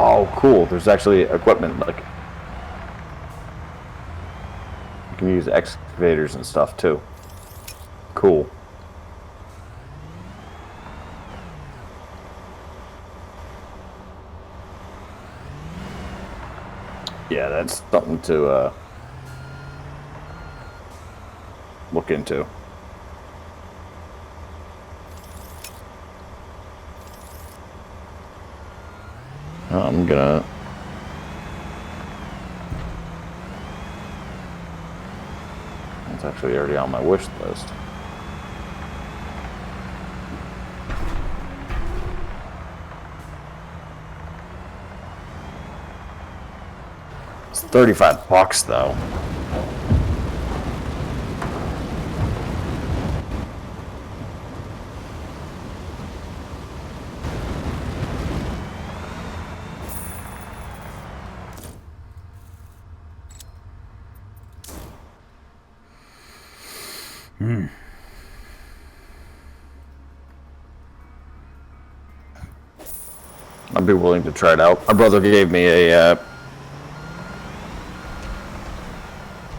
Oh, cool. There's actually equipment, like, you can use excavators and stuff, too. Cool. Yeah, that's something to look into. I'm gonna... It's actually already on my wish list. It's $35 though. I'd be willing to try it out. My brother gave me a...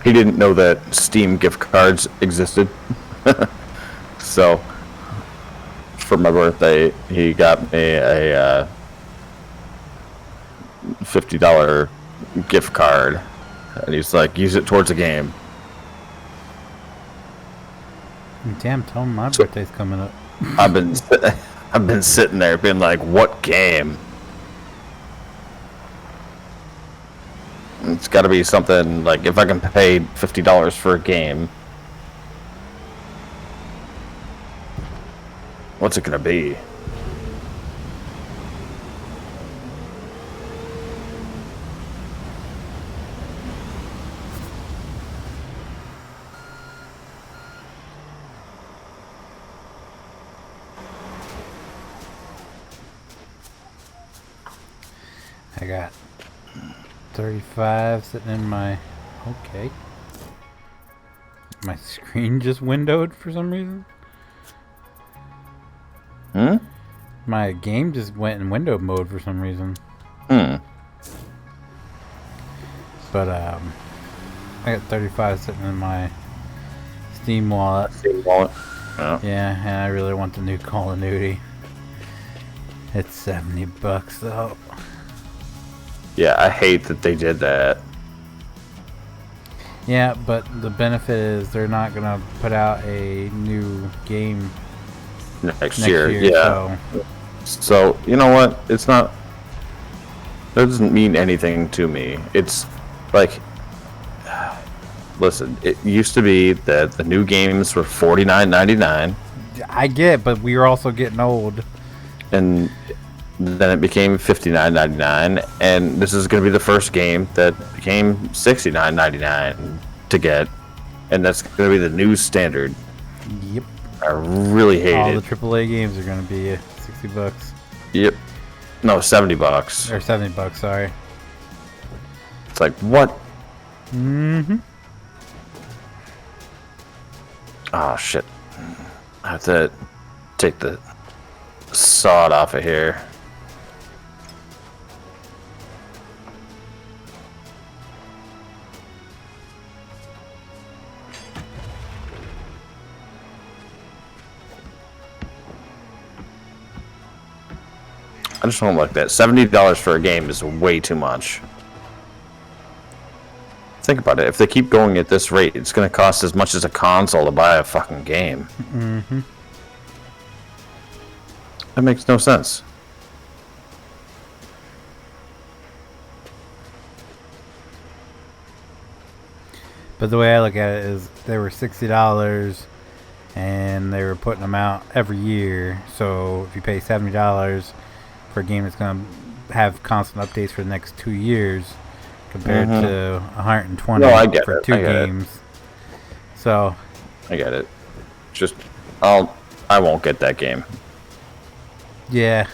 he didn't know that Steam gift cards existed. So, for my birthday, he got me a $50 gift card. And he's like, use it towards a game. Damn, tell him my birthday's coming up. I've been sitting there being like, what game? It's got to be something like, if I can pay $50 for a game, what's it gonna be? I got 35 sitting in my... Okay. My screen just windowed for some reason. My game just went in window mode for some reason. But, I got 35 sitting in my Steam wallet. Oh. Yeah, and I really want the new Call of Duty. It's $70 though. Yeah, I hate that they did that. Yeah, but the benefit is they're not gonna put out a new game Next year. Yeah. So, you know what? It's not... That doesn't mean anything to me. It's like... Listen, it used to be that the new games were $49.99. I get, but we were also getting old. And then it became $59.99, and this is going to be the first game that became $69.99 to get, and that's going to be the new standard. Yep. I really hate All it. the AAA games are going to be $60. Yep. No, $70. Or $70, sorry. It's like, what? Mm-hmm. Oh, shit. I have to take the sod off of here. I just don't like that. $70 for a game is way too much. Think about it. If they keep going at this rate, it's going to cost as much as a console to buy a fucking game. Mm-hmm. That makes no sense. But the way I look at it is they were $60 and they were putting them out every year. So if you pay $70 for a game that's going to have constant updates for the next 2 years compared to $120 for two games. So I get it. Just I won't get that game. Yeah.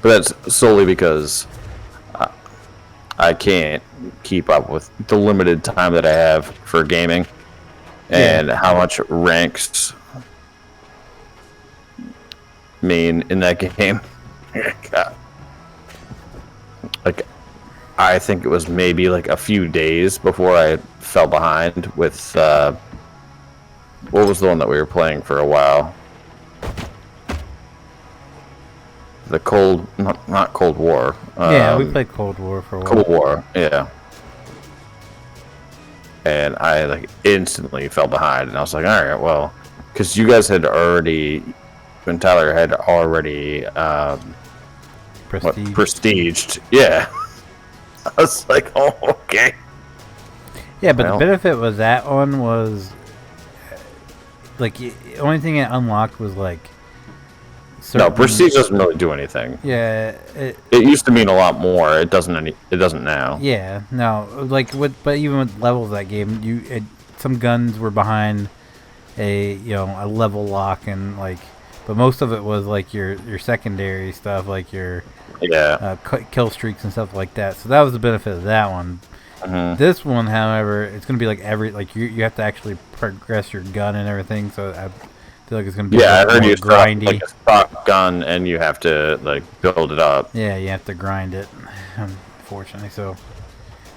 But that's solely because I can't keep up with the limited time that I have for gaming and how much ranks mean in that game. God. like I think it was maybe like a few days before I fell behind with what was the one that we were playing for a while? The not Cold War. Yeah, we played Cold War for a while. Cold War, yeah. And I like instantly fell behind, and I was like, all right, well, because you guys had already, when Tyler had already prestiged, yeah. I was like, oh, okay. Yeah, but the benefit was that one was like the only thing it unlocked was like. No, prestige doesn't really do anything. Yeah, it used to mean a lot more. It doesn't now. Yeah, no, like but even with levels of that game, some guns were behind a level lock, and like, but most of it was like your secondary stuff, like your kill streaks and stuff like that. So that was the benefit of that one. This one, however, it's gonna be like you have to actually progress your gun and everything. So I feel like it's gonna be I heard you grindy. Like a stock gun, and you have to like build it up. Yeah, you have to grind it, unfortunately. So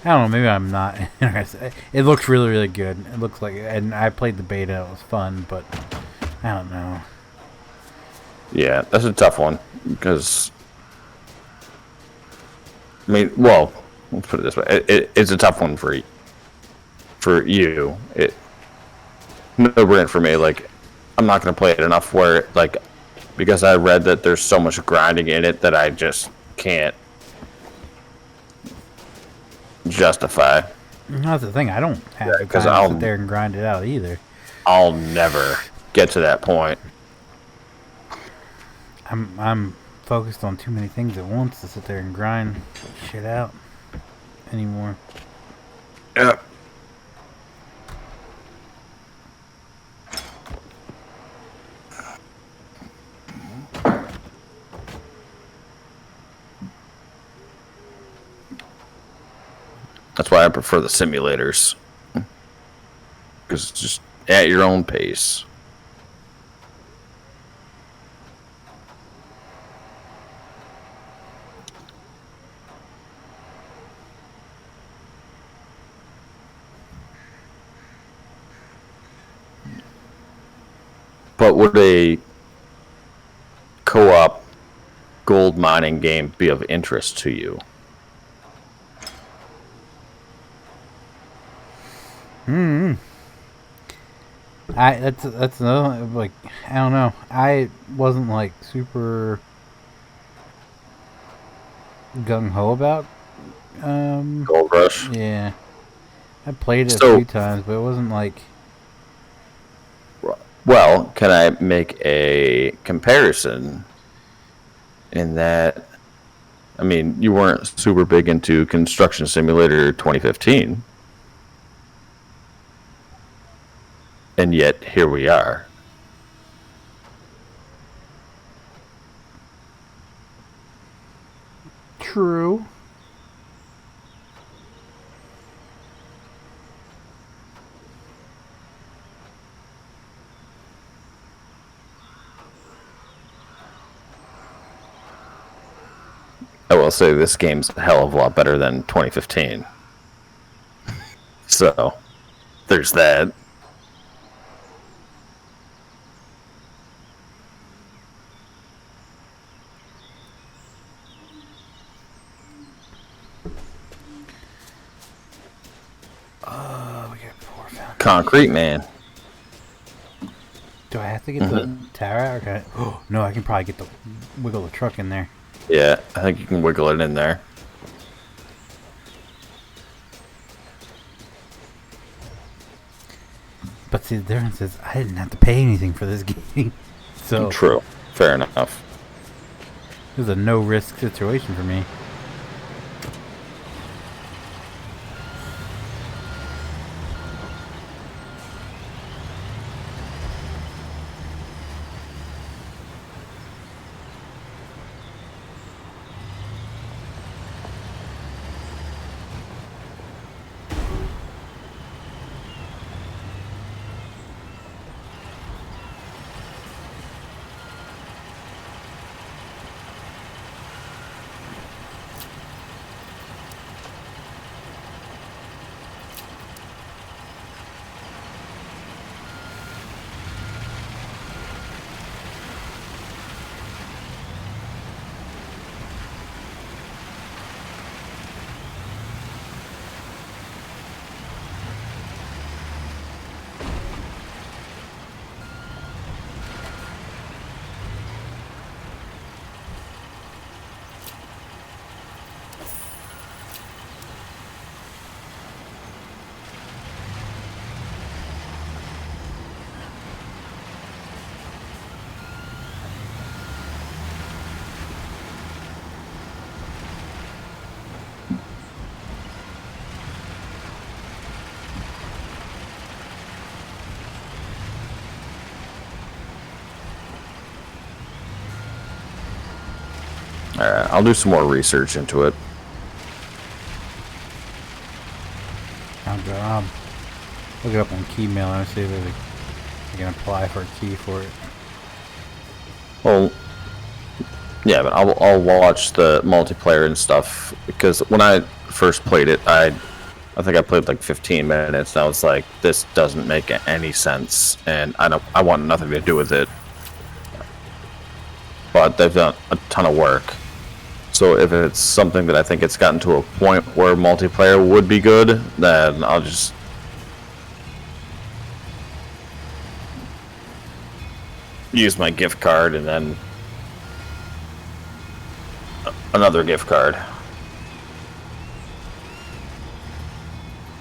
I don't know. Maybe I'm not interested. It looks really, really good. It looks like, and I played the beta. It was fun, but I don't know. Yeah, that's a tough one because I mean, well, let's put it this way: it's a tough one for you. No brainer for me. Like, I'm not gonna play it enough where like, because I read that there's so much grinding in it that I just can't justify. That's the thing. I don't have to sit there and grind it out either. I'll never get to that point. I'm focused on too many things at once to sit there and grind shit out anymore. Yeah. That's why I prefer the simulators. Because it's just at your own pace. But would a co-op gold mining game be of interest to you? That's another, like, I don't know. I wasn't like super gung ho about Gold Rush. Yeah, I played it a few times, but it wasn't like. Well, can I make a comparison in that? I mean, you weren't super big into Construction Simulator 2015. And yet, here we are. True. I will say this game's a hell of a lot better than 2015. So, there's that. We got 4 fountains. Concrete Man. Do I have to get the tower out? Or can I, oh, no, I can probably get wiggle the truck in there. Yeah, I think you can wiggle it in there. But see, the difference is I didn't have to pay anything for this game. So true. Fair enough. It was a no-risk situation for me. I'll do some more research into it. I'll go look it up on Keymail and see if I can apply for a key for it. Well, yeah, but I'll watch the multiplayer and stuff, because when I first played it, I think I played like 15 minutes, and I was like, this doesn't make any sense, and I want nothing to do with it. But they've done a ton of work. So if it's something that I think it's gotten to a point where multiplayer would be good, then I'll just use my gift card and then another gift card.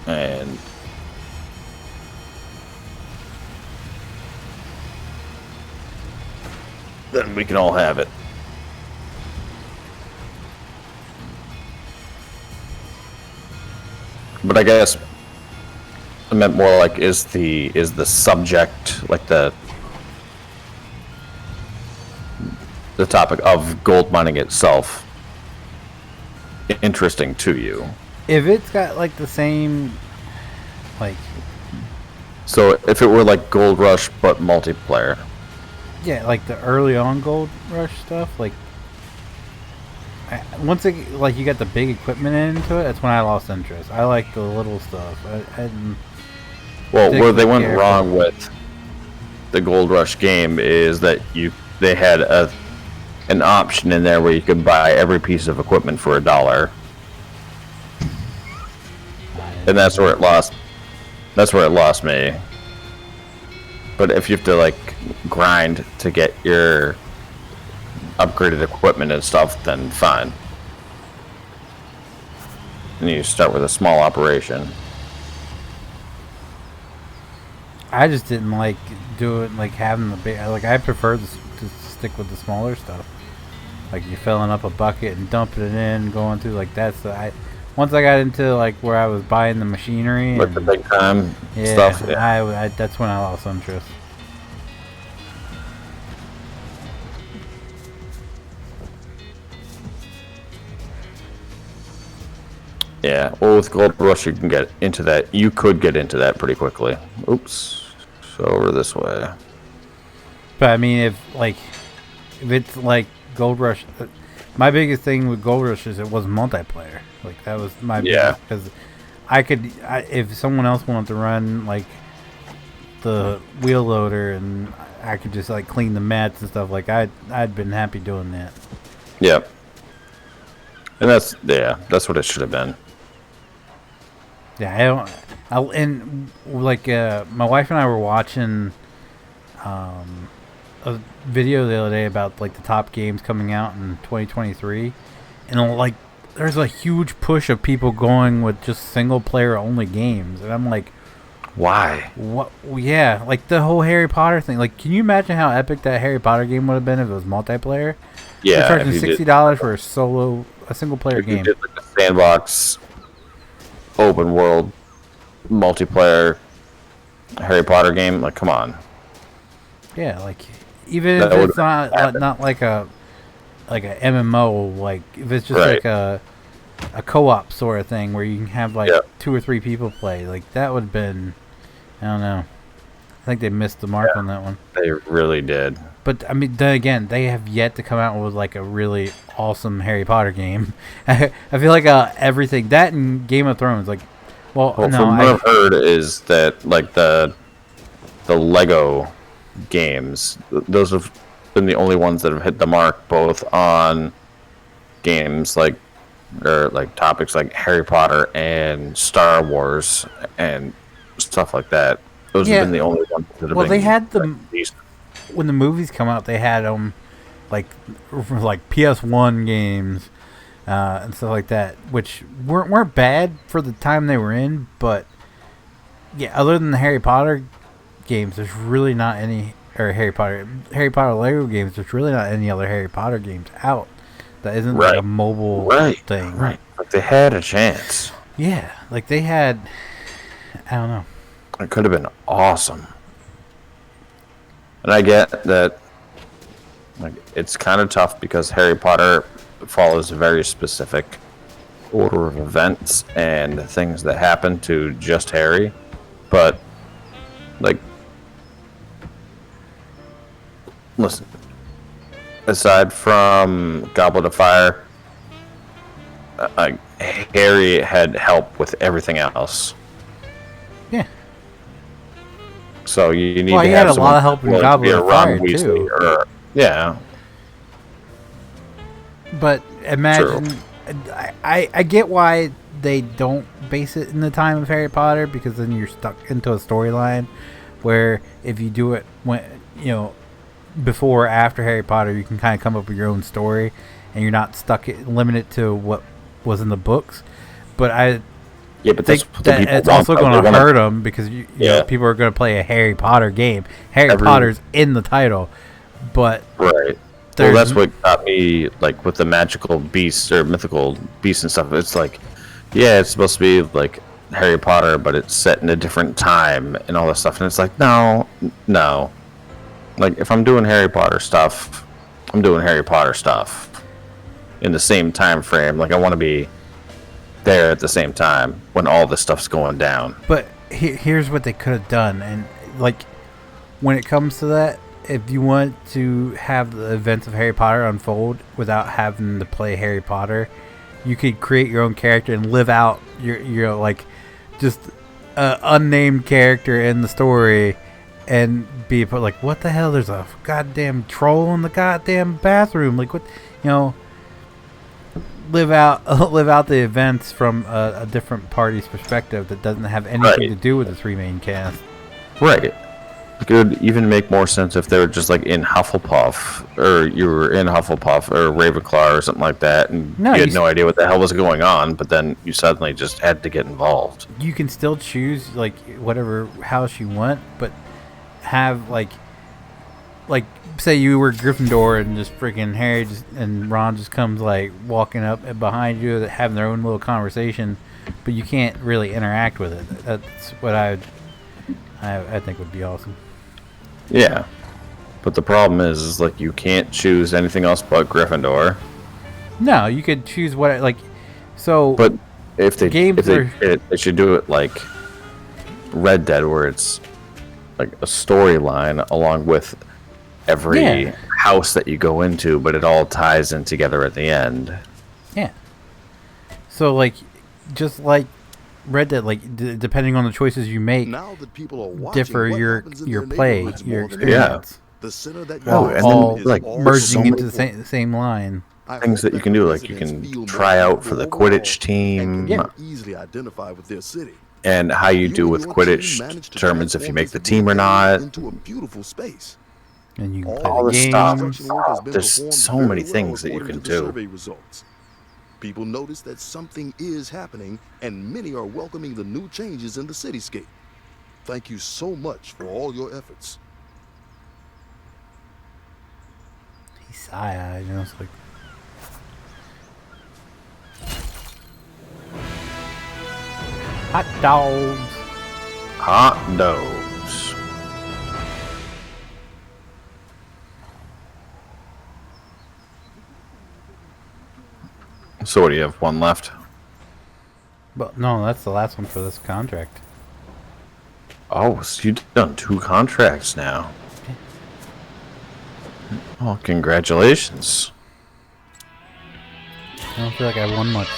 And then we can all have it. But I guess I meant more like, is the subject, like the topic of gold mining itself, interesting to you? If it's got like the same, like, so if it were like Gold Rush but multiplayer. yeah, like the early on Gold Rush stuff, like once it, like, you got the big equipment into it, that's when I lost interest. I like the little stuff. Well, where they went wrong with the Gold Rush game is that they had an option in there where you could buy every piece of equipment for $1, and that's where it lost. That's where it lost me. But if you have to like grind to get your upgraded equipment and stuff, then fine. And you start with a small operation. I just didn't like doing, like, having the big, like, I prefer to stick with the smaller stuff. Like, you're filling up a bucket and dumping it in, going through, like, that's the, once I got into, like, where I was buying the machinery, like the big time stuff. Yeah, I that's when I lost interest. Yeah, well, with Gold Rush, you can get into that. You could get into that pretty quickly. Oops. So over this way. But I mean, if it's like Gold Rush, my biggest thing with Gold Rush is it was multiplayer. Like, that was my biggest, because if someone else wanted to run like the wheel loader and I could just like clean the mats and stuff, like I'd been happy doing that. Yep. And that's what it should have been. Yeah, my wife and I were watching a video the other day about like the top games coming out in 2023, and like there's a huge push of people going with just single player only games, and I'm like, why? What? Yeah, like the whole Harry Potter thing. Like, can you imagine how epic that Harry Potter game would have been if it was multiplayer? Yeah, they're charging $60 for a single player game. You did like a sandbox, open world, multiplayer Harry Potter game. Like, come on. Yeah, like, even if it's not like a MMO, like if it's just like a co-op sort of thing where you can have like 2 or 3 people play, like that would have been, I don't know. I think they missed the mark on that one. They really did. But I mean, then again, they have yet to come out with like a really awesome Harry Potter game. I feel like everything that and Game of Thrones, like, well no, from what I've heard is that like the Lego games, those have been the only ones that have hit the mark, both on games like, or like topics like Harry Potter and Star Wars and stuff like that. Those have been the only ones that have been. Well, they had them when the movies come out. They had them like PS1 games and stuff like that, which weren't bad for the time they were in. But yeah, other than the Harry Potter games, there's really not any, or Harry Potter Lego games. There's really not any other Harry Potter games out that isn't like a mobile thing. Right. Like they had a chance. Yeah, like they had. I don't know. It could have been awesome. And I get that, like, it's kind of tough because Harry Potter follows a very specific order of events and things that happen to just Harry. But, like, listen, aside from Goblet of Fire, Harry had help with everything else. Yeah. So you need well, to he have had a lot of help in Goblet of Fire, Weasley, too. or, yeah. But imagine, I get why they don't base it in the time of Harry Potter, because then you're stuck into a storyline where if you do it when, you know, before or after Harry Potter, you can kind of come up with your own story and you're not stuck limited to what was in the books. But I but think that it's also going to hurt them, because you know, people are going to play a Harry Potter game. Harry Potter's in the title, but right. Well, that's what got me, like, with the magical beasts or mythical beasts and stuff. It's like, yeah, it's supposed to be like Harry Potter, but it's set in a different time and all this stuff. And it's like, no. Like, if I'm doing Harry Potter stuff, I'm doing Harry Potter stuff in the same time frame. Like, I want to be there at the same time when all this stuff's going down. But here's what they could have done. And, like, when it comes to that, if you want to have the events of Harry Potter unfold without having to play Harry Potter, you could create your own character and live out your like, just an unnamed character in the story, and be like, what the hell? There's a goddamn troll in the goddamn bathroom. Like, what, you know? Live out the events from a different party's perspective that doesn't have anything to do with the three main cast. Right. It would even make more sense if they were just like in Hufflepuff, or you were in Hufflepuff or Ravenclaw or something like that, and you had no idea what the hell was going on, but then you suddenly just had to get involved. You can still choose like whatever house you want, but have like say you were Gryffindor and just freaking Harry and Ron just comes like walking up behind you, having their own little conversation, but you can't really interact with it. That's what I think would be awesome. Yeah, but the problem is like you can't choose anything else but Gryffindor. No, you could choose what like. So, but if they should do it like Red Dead, where it's like a storyline along with every house that you go into, but it all ties in together at the end. Yeah. So like, just like Red Dead, like depending on the choices you make, now that people are watching, differ your play, your experience. Yeah. The center that all like merging into the same line. Things that you can do, like you can try out for the Quidditch team. Easily identify with their city. And how you do with Quidditch determines if you make the team or not. Into a beautiful space. And you can play all the this game. stuff. There's so many things that you can do. People notice that something is happening, and many are welcoming the new changes in the cityscape. Thank you so much for all your efforts. He's sigh-eyed, you know, it's like. Hot dogs. Hot dogs. So what do you have? One left? But no, that's the last one for this contract. Oh, so you've done 2 contracts now. Oh, congratulations. I don't feel like I won much.